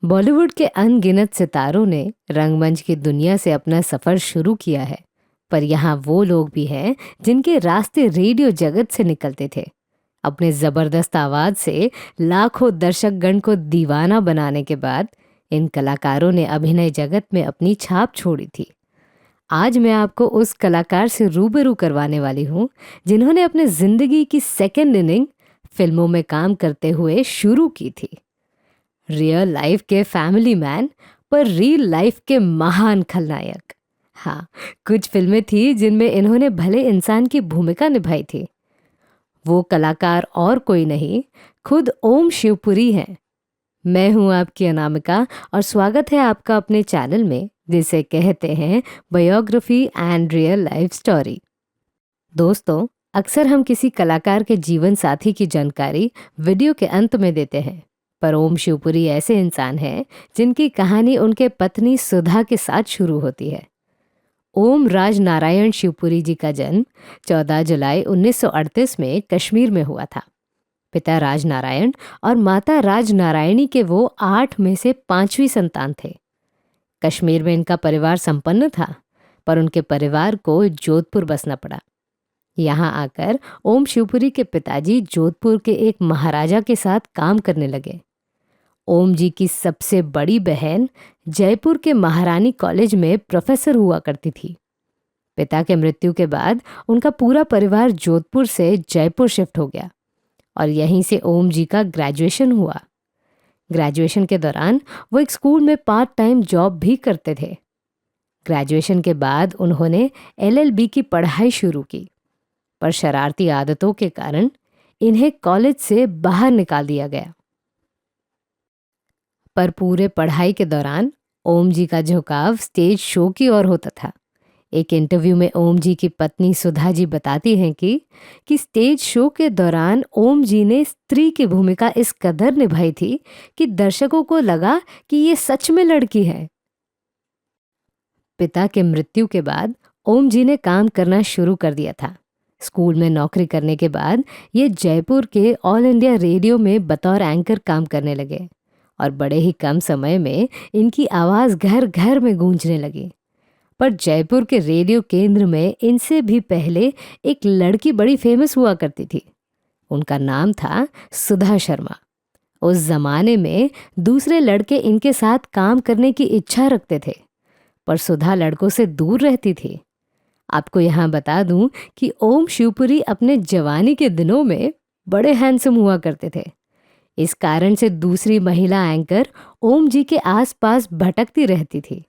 बॉलीवुड के अनगिनत सितारों ने रंगमंच की दुनिया से अपना सफर शुरू किया है। पर यहाँ वो लोग भी हैं जिनके रास्ते रेडियो जगत से निकलते थे। अपने जबरदस्त आवाज से लाखों दर्शकगण को दीवाना बनाने के बाद इन कलाकारों ने अभिनय जगत में अपनी छाप छोड़ी थी। आज मैं आपको उस कलाकार से रूबरू करवाने वाली हूँ जिन्होंने अपने जिंदगी की सेकेंड इनिंग फिल्मों में काम करते हुए शुरू की थी। रियल लाइफ के फैमिली मैन पर रियल लाइफ के महान खलनायक। हाँ, कुछ फिल्में थी जिनमें इन्होंने भले इंसान की भूमिका निभाई थी। वो कलाकार और कोई नहीं, खुद ओम शिवपुरी हैं। मैं हूं आपकी अनामिका और स्वागत है आपका अपने चैनल में जिसे कहते हैं biography and real life story. दोस्तों, अक्सर हम किसी कलाकार के जीवन साथी की जानकारी वीडियो के अंत में देते हैं, पर ओम शिवपुरी ऐसे इंसान हैं जिनकी कहानी उनके पत्नी सुधा के साथ शुरू होती है। ओम राज नारायण शिवपुरी जी का जन्म 14 जुलाई 1938 में कश्मीर में हुआ था। पिता राज नारायण और माता राज नारायणी के वो 8 में से 5वीं संतान थे। कश्मीर में इनका परिवार संपन्न था, पर उनके परिवार को जोधपुर बसना पड़ा। यहाँ आकर ओम शिवपुरी के पिताजी जोधपुर के एक महाराजा के साथ काम करने लगे। ओम जी की सबसे बड़ी बहन जयपुर के महारानी कॉलेज में प्रोफेसर हुआ करती थी। पिता के मृत्यु के बाद उनका पूरा परिवार जोधपुर से जयपुर शिफ्ट हो गया और यहीं से ओम जी का ग्रेजुएशन हुआ। ग्रेजुएशन के दौरान वो एक स्कूल में पार्ट टाइम जॉब भी करते थे। ग्रेजुएशन के बाद उन्होंने LLB की पढ़ाई शुरू की, पर शरारती आदतों के कारण इन्हें कॉलेज से बाहर निकाल दिया गया। पर पूरे पढ़ाई के दौरान ओम जी का झुकाव स्टेज शो की ओर होता था। एक इंटरव्यू में ओम जी की पत्नी सुधा जी बताती हैं कि स्टेज शो के दौरान ओम जी ने स्त्री की भूमिका इस कदर निभाई थी कि दर्शकों को लगा कि ये सच में लड़की है। पिता के मृत्यु के बाद ओम जी ने काम करना शुरू कर दिया था। स्कूल में नौकरी करने के बाद ये जयपुर के ऑल इंडिया रेडियो में बतौर एंकर काम करने लगे और बड़े ही कम समय में इनकी आवाज़ घर घर में गूंजने लगी। पर जयपुर के रेडियो केंद्र में इनसे भी पहले एक लड़की बड़ी फेमस हुआ करती थी। उनका नाम था सुधा शर्मा। उस जमाने में दूसरे लड़के इनके साथ काम करने की इच्छा रखते थे, पर सुधा लड़कों से दूर रहती थी। आपको यहाँ बता दूं कि ओम शिवपुरी अपने जवानी के दिनों में बड़े हैंडसम हुआ करते थे। इस कारण से दूसरी महिला एंकर ओम जी के आसपास भटकती रहती थी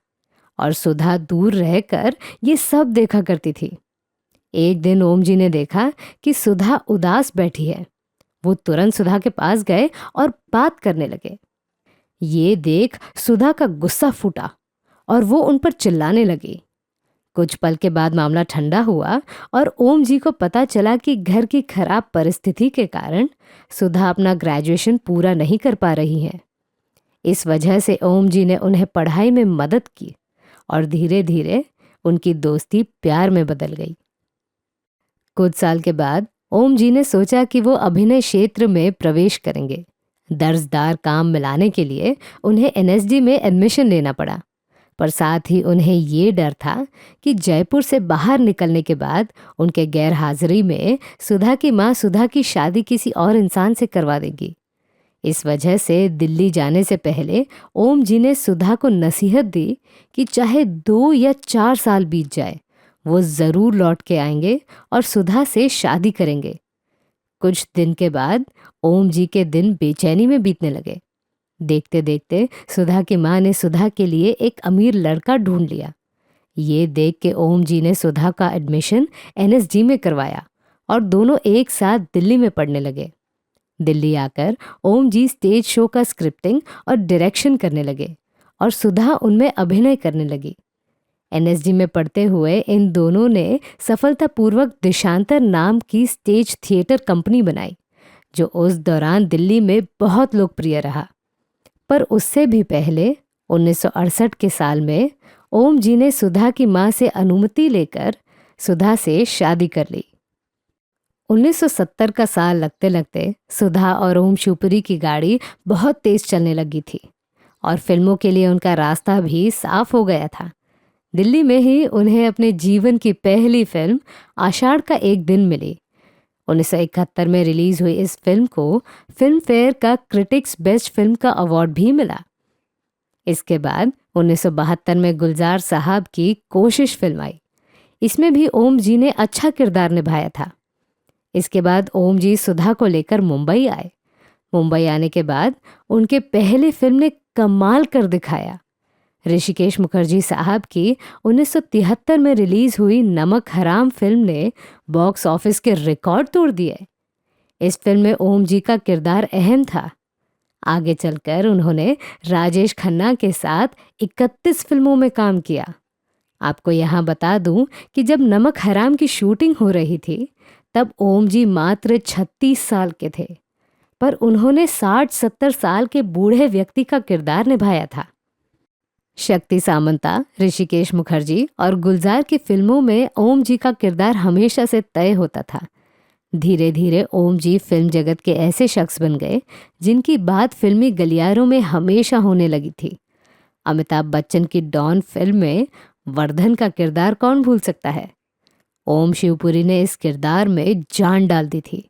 और सुधा दूर रहकर ये सब देखा करती थी। एक दिन ओम जी ने देखा कि सुधा उदास बैठी है। वो तुरंत सुधा के पास गए और बात करने लगे। ये देख सुधा का गुस्सा फूटा और वो उन पर चिल्लाने लगी। कुछ पल के बाद मामला ठंडा हुआ और ओम जी को पता चला कि घर की खराब परिस्थिति के कारण सुधा अपना ग्रेजुएशन पूरा नहीं कर पा रही हैं। इस वजह से ओम जी ने उन्हें पढ़ाई में मदद की और धीरे धीरे उनकी दोस्ती प्यार में बदल गई। कुछ साल के बाद ओम जी ने सोचा कि वो अभिनय क्षेत्र में प्रवेश करेंगे। दर्जदार काम मिलाने के लिए उन्हें NSD में एडमिशन लेना पड़ा, पर साथ ही उन्हें ये डर था कि जयपुर से बाहर निकलने के बाद उनके गैर हाजिरी में सुधा की माँ सुधा की शादी किसी और इंसान से करवा देगी। इस वजह से दिल्ली जाने से पहले ओम जी ने सुधा को नसीहत दी कि चाहे 2 या 4 साल बीत जाए, वो ज़रूर लौट के आएंगे और सुधा से शादी करेंगे। कुछ दिन के बाद ओम जी के दिन बेचैनी में बीतने लगे। देखते देखते सुधा की माँ ने सुधा के लिए एक अमीर लड़का ढूंढ लिया। ये देख के ओम जी ने सुधा का एडमिशन NSD में करवाया और दोनों एक साथ दिल्ली में पढ़ने लगे। दिल्ली आकर ओम जी स्टेज शो का स्क्रिप्टिंग और डायरेक्शन करने लगे और सुधा उनमें अभिनय करने लगी। NSD में पढ़ते हुए इन दोनों ने सफलतापूर्वक देशांतर नाम की स्टेज थिएटर कंपनी बनाई, जो उस दौरान दिल्ली में बहुत लोकप्रिय रहा। पर उससे भी पहले 1968 के साल में ओम जी ने सुधा की माँ से अनुमति लेकर सुधा से शादी कर ली। 1970 का साल लगते लगते सुधा और ओम शिवपुरी की गाड़ी बहुत तेज चलने लगी थी और फिल्मों के लिए उनका रास्ता भी साफ हो गया था। दिल्ली में ही उन्हें अपने जीवन की पहली फिल्म आषाढ़ का एक दिन मिली। 1971 में रिलीज हुई इस फिल्म को फिल्म फेयर का क्रिटिक्स बेस्ट फिल्म का अवार्ड भी मिला। इसके बाद 1972 में गुलजार साहब की कोशिश फिल्म आई। इसमें भी ओम जी ने अच्छा किरदार निभाया था। इसके बाद ओम जी सुधा को लेकर मुंबई आए। मुंबई आने के बाद उनके पहले फिल्म ने कमाल कर दिखाया। ऋषिकेश मुखर्जी साहब की 1973 में रिलीज हुई नमक हराम फिल्म ने बॉक्स ऑफिस के रिकॉर्ड तोड़ दिए। इस फिल्म में ओम जी का किरदार अहम था। आगे चलकर उन्होंने राजेश खन्ना के साथ 31 फिल्मों में काम किया। आपको यहाँ बता दूं कि जब नमक हराम की शूटिंग हो रही थी तब ओम जी मात्र 36 साल के थे, पर उन्होंने 60-70 साल के बूढ़े व्यक्ति का किरदार निभाया था। शक्ति सामंता, ऋषिकेश मुखर्जी और गुलजार की फिल्मों में ओम जी का किरदार हमेशा से तय होता था। धीरे धीरे ओम जी फिल्म जगत के ऐसे शख्स बन गए जिनकी बात फिल्मी गलियारों में हमेशा होने लगी थी। अमिताभ बच्चन की डॉन फिल्म में वर्धन का किरदार कौन भूल सकता है। ओम शिवपुरी ने इस किरदार में जान डाल दी थी।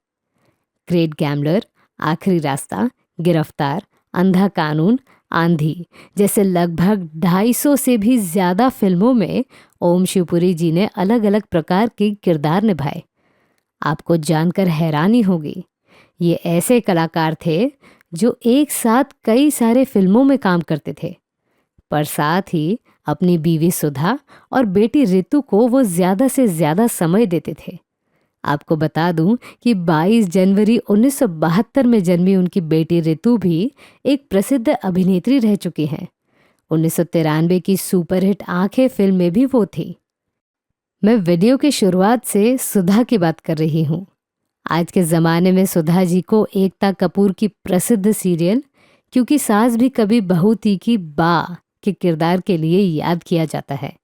ग्रेट गैम्बलर, आखिरी रास्ता, गिरफ्तार, अंधा कानून, आंधी जैसे लगभग 250 से भी ज्यादा फिल्मों में ओम शिवपुरी जी ने अलग अलग प्रकार के किरदार निभाए। आपको जानकर हैरानी होगी, ये ऐसे कलाकार थे जो एक साथ कई सारे फिल्मों में काम करते थे, पर साथ ही अपनी बीवी सुधा और बेटी रितु को वो ज्यादा से ज्यादा समय देते थे। आपको बता दूं कि 22 जनवरी 1972 में जन्मी उनकी बेटी रितु भी एक प्रसिद्ध अभिनेत्री रह चुकी हैं। 1993 की सुपरहिट आंखें फिल्म में भी वो थी। मैं वीडियो की शुरुआत से सुधा की बात कर रही हूँ। आज के ज़माने में सुधा जी को एकता कपूर की प्रसिद्ध सीरियल क्योंकि सास भी कभी बहू थी की बा के किरदार के लिए याद किया जाता है।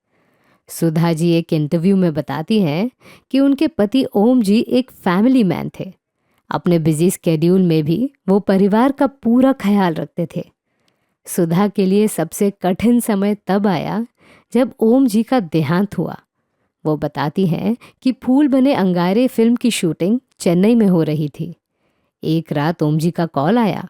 सुधा जी एक इंटरव्यू में बताती हैं कि उनके पति ओम जी एक फैमिली मैन थे। अपने बिजी स्केड्यूल में भी वो परिवार का पूरा ख्याल रखते थे। सुधा के लिए सबसे कठिन समय तब आया जब ओम जी का देहांत हुआ। वो बताती हैं कि फूल बने अंगारे फिल्म की शूटिंग चेन्नई में हो रही थी। एक रात ओम जी का कॉल आया,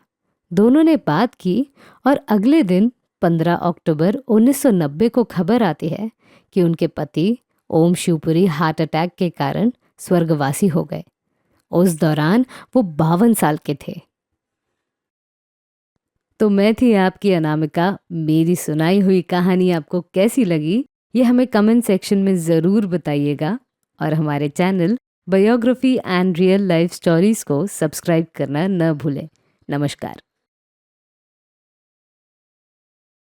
दोनों ने बात की और अगले दिन 15 अक्टूबर 1990 को खबर आती है कि उनके पति ओम शिवपुरी हार्ट अटैक के कारण स्वर्गवासी हो गए। उस दौरान वो 52 साल के थे। तो मैं थी आपकी अनामिका। मेरी सुनाई हुई कहानी आपको कैसी लगी ये हमें कमेंट सेक्शन में ज़रूर बताइएगा और हमारे channel biography and real life stories को सब्सक्राइब करना न भूलें। नमस्कार।